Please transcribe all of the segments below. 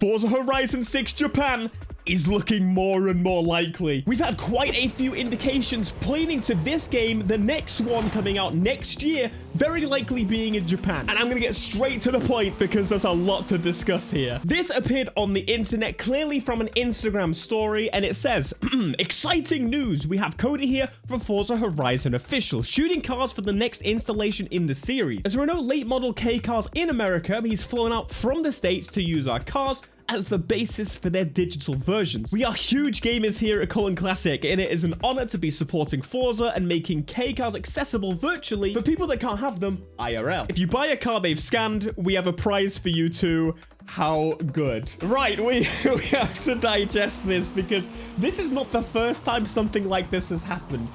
Forza Horizon 6 Japan is looking more and more likely. We've had quite a few indications pointing to this game, the next one coming out next year, very likely being in Japan. And I'm gonna get straight to the point because there's a lot to discuss here. This appeared on the internet, clearly from an Instagram story, and it says, exciting news. We have Cody here from Forza Horizon Official, shooting cars for the next installation in the series. As there are no late model K cars in America, he's flown out from the States to use our cars as the basis for their digital versions. We are huge gamers here at Cullen Classic, and it is an honor to be supporting Forza and making K cars accessible virtually for people that can't have them IRL. If you buy a car they've scanned, we have a prize for you too. How good. Right, we have to digest this because this is not the first time something like this has happened.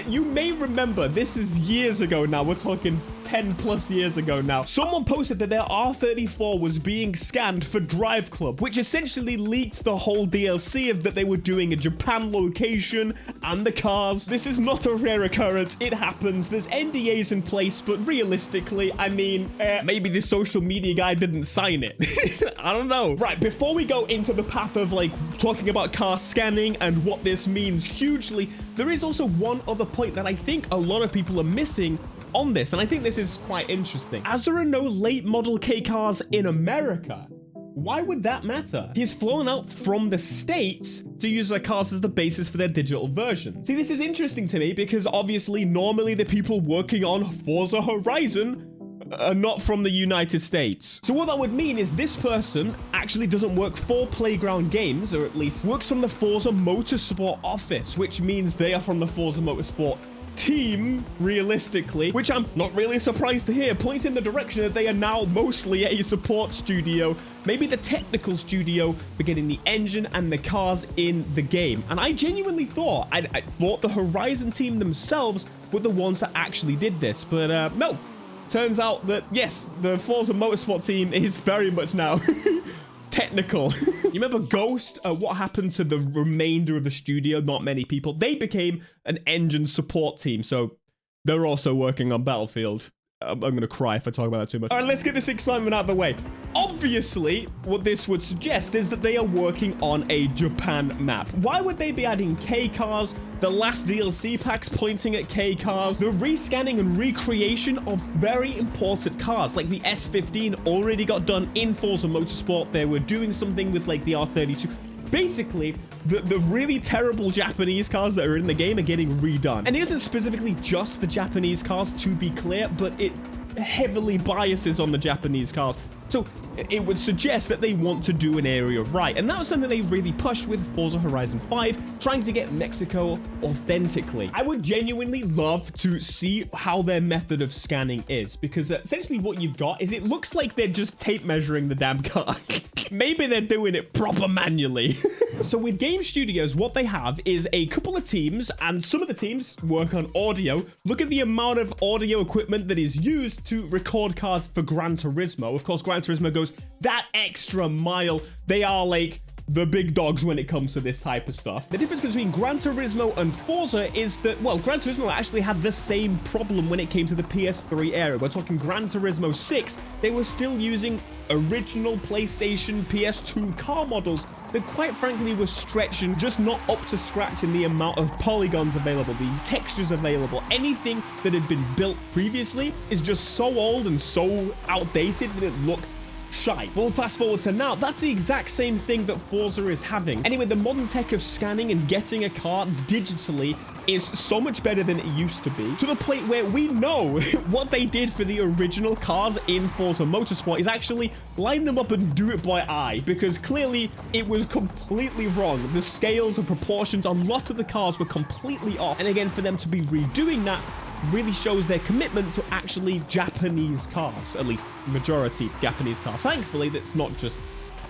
You may remember, this is years ago now, we're talking 10 plus years ago now. Someone posted that their R34 was being scanned for Drive Club, which essentially leaked the whole DLC of that they were doing a Japan location and the cars. This is not a rare occurrence, it happens. There's NDAs in place, but realistically, I mean, maybe this social media guy didn't sign it. I don't know. Right, before we go into the path of like talking about car scanning and what this means hugely, there is also one other point that I think a lot of people are missing on this, and I think this is quite interesting. As there are no late model K cars in America, why would that matter? He's flown out from the States to use their cars as the basis for their digital version. See, this is interesting to me because obviously normally the people working on Forza Horizon are not from the United States. So what that would mean is this person actually doesn't work for Playground Games, or at least works from the Forza Motorsport office, which means they are from the Forza Motorsport team, realistically, which I'm not really surprised to hear, points in the direction that they are now mostly a support studio, maybe the technical studio for getting the engine and the cars in the game. And I genuinely thought, I thought the Horizon team themselves were the ones that actually did this, but no. Turns out that, yes, the Forza Motorsport team is very much now technical. You remember Ghost? What happened to the remainder of the studio? Not many people. They became an engine support team, so they're also working on Battlefield. I'm going to cry if I talk about that too much. All right, let's get this excitement out of the way. Obviously, what this would suggest is that they are working on a Japan map. Why would they be adding K cars? The last DLC packs pointing at K cars. The rescanning and recreation of very important cars, like the S15 already got done in Forza Motorsport. They were doing something with like the R32. Basically, the really terrible Japanese cars that are in the game are getting redone. And it isn't specifically just the Japanese cars, to be clear, but it heavily biases on the Japanese cars. So it would suggest that they want to do an area right. And that was something they really pushed with Forza Horizon 5, trying to get Mexico authentically. I would genuinely love to see how their method of scanning is, because essentially what you've got is it looks like they're just tape measuring the damn car. Maybe they're doing it proper manually. So with game studios, what they have is a couple of teams, and some of the teams work on audio. Look at the amount of audio equipment that is used to record cars for Gran Turismo. Of course, Gran Turismo goes that extra mile. They are like the big dogs when it comes to this type of stuff. The difference between Gran Turismo and Forza is that, well, Gran Turismo actually had the same problem when it came to the PS3 era. We're talking Gran Turismo 6. They were still using original PlayStation PS2 car models that quite frankly were stretching, just not up to scratch in the amount of polygons available, the textures available. Anything that had been built previously is just so old and so outdated that it looked shite. Well, fast forward to now, that's the exact same thing that Forza is having. Anyway, the modern tech of scanning and getting a car digitally is so much better than it used to be, to the point where we know what they did for the original cars in Forza Motorsport is actually line them up and do it by eye, because clearly it was completely wrong. The scales, the proportions, a lot of the cars were completely off. And again, for them to be redoing that really shows their commitment to actually Japanese cars, at least majority Japanese cars. Thankfully, that's not just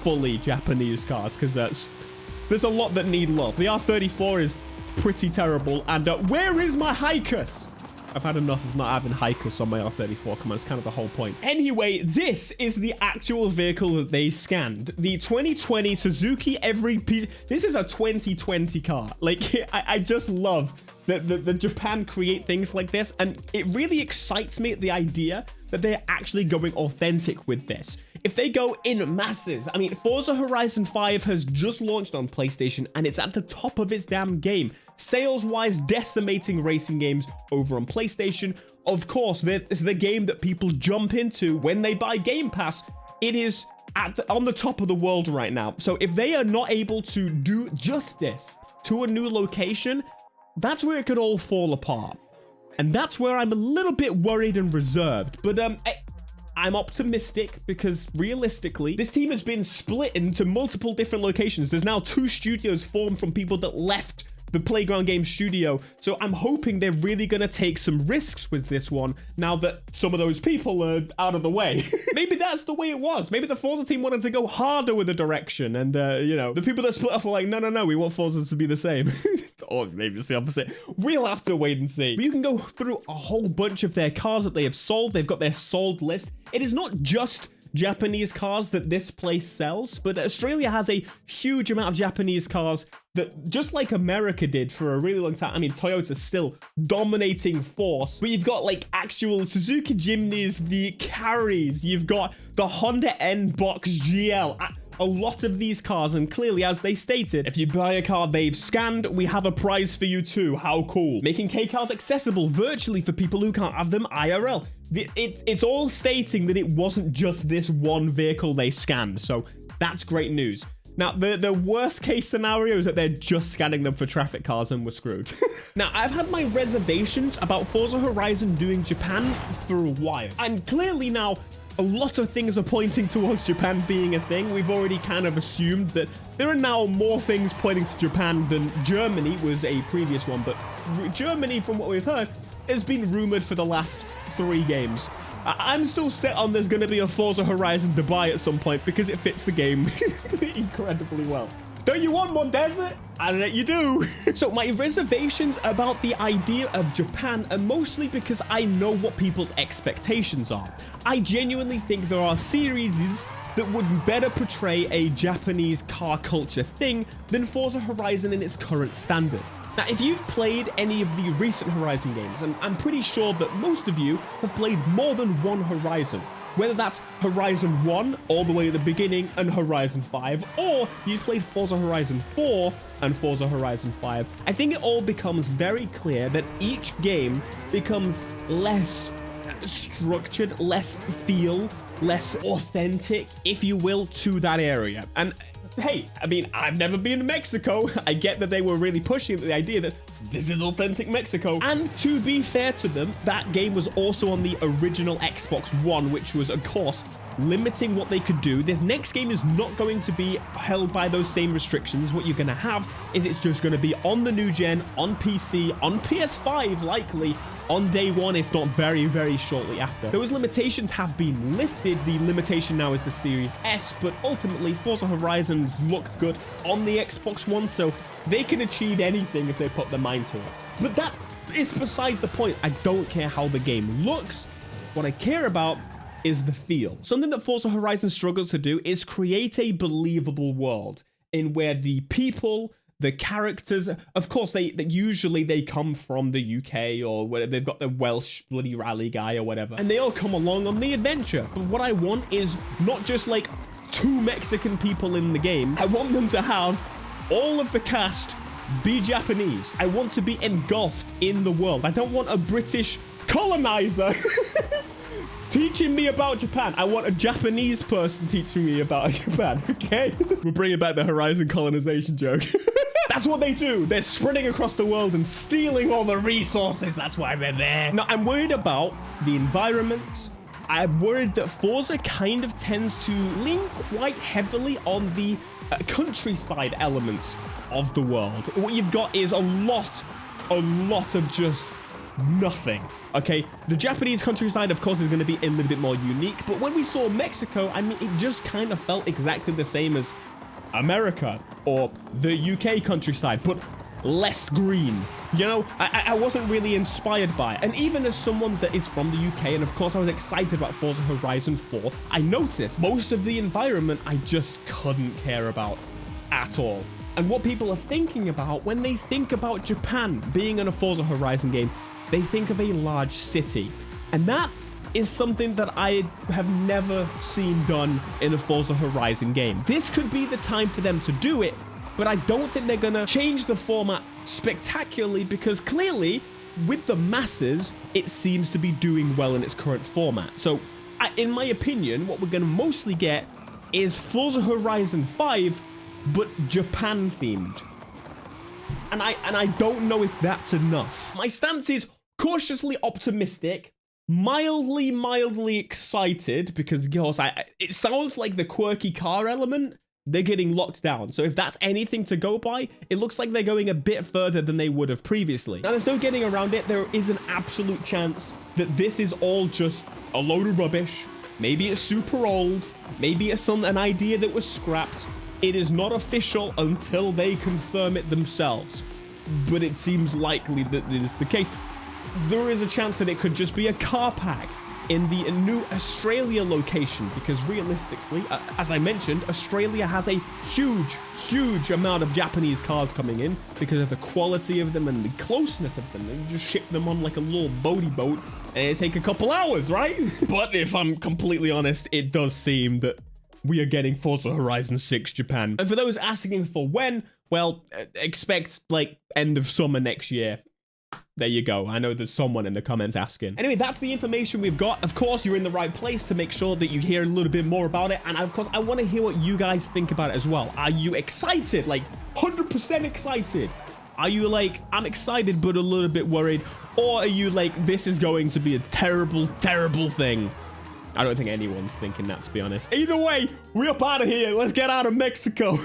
fully Japanese cars, because there's a lot that need love. The R34 is pretty terrible, and where is my Hikus? I've had enough of not having hikers on my R34. Come on, it's kind of the whole point. Anyway, this is the actual vehicle that they scanned. The 2020 Suzuki every piece. This is a 2020 car. Like, I just love that the Japan create things like this. And it really excites me, the idea that they're actually going authentic with this. If they go in masses, I mean, Forza Horizon 5 has just launched on PlayStation and it's at the top of its damn game. Sales-wise, decimating racing games over on PlayStation. Of course, it's the game that people jump into when they buy Game Pass. It is on the top of the world right now. So if they are not able to do justice to a new location, that's where it could all fall apart. And that's where I'm a little bit worried and reserved. But I'm optimistic because realistically, this team has been split into multiple different locations. There's now 2 studios formed from people that left the Playground Games studio. So I'm hoping they're really going to take some risks with this one now that some of those people are out of the way. Maybe that's the way it was. Maybe the Forza team wanted to go harder with the direction. And, you know, the people that split off were like, no, we want Forza to be the same. Or maybe it's the opposite. We'll have to wait and see. But you can go through a whole bunch of their cars that they have sold. They've got their sold list. It is not just Japanese cars that this place sells, but Australia has a huge amount of Japanese cars that, just like America did for a really long time. I mean, Toyota's still dominating force, but you've got like actual Suzuki Jimneys, the Carries, you've got the Honda N-Box GL. A lot of these cars, and clearly, as they stated, if you buy a car they've scanned, we have a prize for you too. How cool. Making K-cars accessible virtually for people who can't have them IRL. It's all stating that it wasn't just this one vehicle they scanned, so that's great news. Now, the worst case scenario is that they're just scanning them for traffic cars and we're screwed. Now, I've had my reservations about Forza Horizon doing Japan for a while, and clearly now, a lot of things are pointing towards Japan being a thing. We've already kind of assumed that there are now more things pointing to Japan than Germany was a previous one. But Germany, from what we've heard, has been rumored for the last 3 games. I'm still set on there's going to be a Forza Horizon Dubai at some point because it fits the game incredibly well. Don't you want more desert? I bet you do. So my reservations about the idea of Japan are mostly because I know what people's expectations are. I genuinely think there are series that would better portray a Japanese car culture thing than Forza Horizon in its current standard. Now, if you've played any of the recent Horizon games, and I'm pretty sure that most of you have played more than one Horizon, whether that's Horizon 1 all the way at the beginning and Horizon 5, or you've played Forza Horizon 4 and Forza Horizon 5, I think it all becomes very clear that each game becomes less structured, less authentic, if you will, to that area. And hey, I mean, I've never been to Mexico. I get that they were really pushing the idea that this is authentic Mexico. And to be fair to them, that game was also on the original Xbox One, which was, of course, limiting what they could do. This next game is not going to be held by those same restrictions. What you're going to have is it's just going to be on the new gen, on PC, on PS5, likely, on day one, if not very, very shortly after. Those limitations have been lifted. The limitation now is the Series S, but ultimately, Forza Horizon looked good on the Xbox One, so they can achieve anything if they put their mind to it. But that is besides the point. I don't care how the game looks. What I care about is the feel. Something that Forza Horizon struggles to do is create a believable world in where the people, the characters, of course, they usually they come from the UK or where they've got the Welsh bloody rally guy or whatever, and they all come along on the adventure. But what I want is not just like 2 Mexican people in the game. I want them to have all of the cast be Japanese. I want to be engulfed in the world. I don't want a British colonizer teaching me about Japan. I want a Japanese person teaching me about Japan, okay? We're bringing back the Horizon colonization joke. That's what they do. They're spreading across the world and stealing all the resources. That's why they're there. Now, I'm worried about the environment. I'm worried that Forza kind of tends to lean quite heavily on the countryside elements of the world. What you've got is a lot of just nothing. Okay, the Japanese countryside, of course, is going to be a little bit more unique, but when we saw Mexico, I mean, it just kind of felt exactly the same as America or the UK countryside, but less green. You know, I wasn't really inspired by it. And even as someone that is from the UK, and of course I was excited about Forza Horizon 4, I noticed most of the environment I just couldn't care about at all. And what people are thinking about when they think about Japan being in a Forza Horizon game, they think of a large city. And that is something that I have never seen done in a Forza Horizon game. This could be the time for them to do it, but I don't think they're gonna change the format spectacularly, because clearly, with the masses, it seems to be doing well in its current format. So, in my opinion, what we're gonna mostly get is Forza Horizon 5, but Japan themed. And I don't know if that's enough. My stance is cautiously optimistic, mildly excited, because it sounds like the quirky car element, they're getting locked down. So if that's anything to go by, it looks like they're going a bit further than they would have previously. Now, there's no getting around it. There is an absolute chance that this is all just a load of rubbish. Maybe it's super old. Maybe it's an idea that was scrapped. It is not official until they confirm it themselves. But it seems likely that it is the case. There is a chance that it could just be a car pack in the new Australia location, because realistically, as I mentioned, Australia has a huge amount of Japanese cars coming in because of the quality of them and the closeness of them. They just ship them on like a little boaty boat and it take a couple hours, right? But if I'm completely honest, it does seem that we are getting Forza Horizon 6 Japan. And for those asking for when, well, expect like end of summer next year. There you go. I know there's someone in the comments asking. Anyway, that's the information we've got. Of course, you're in the right place to make sure that you hear a little bit more about it. And of course, I want to hear what you guys think about it as well. Are you excited? Like 100% excited? Are you like, I'm excited, but a little bit worried? Or are you like, this is going to be a terrible thing? I don't think anyone's thinking that, to be honest. Either way, we're up out of here. Let's get out of Mexico.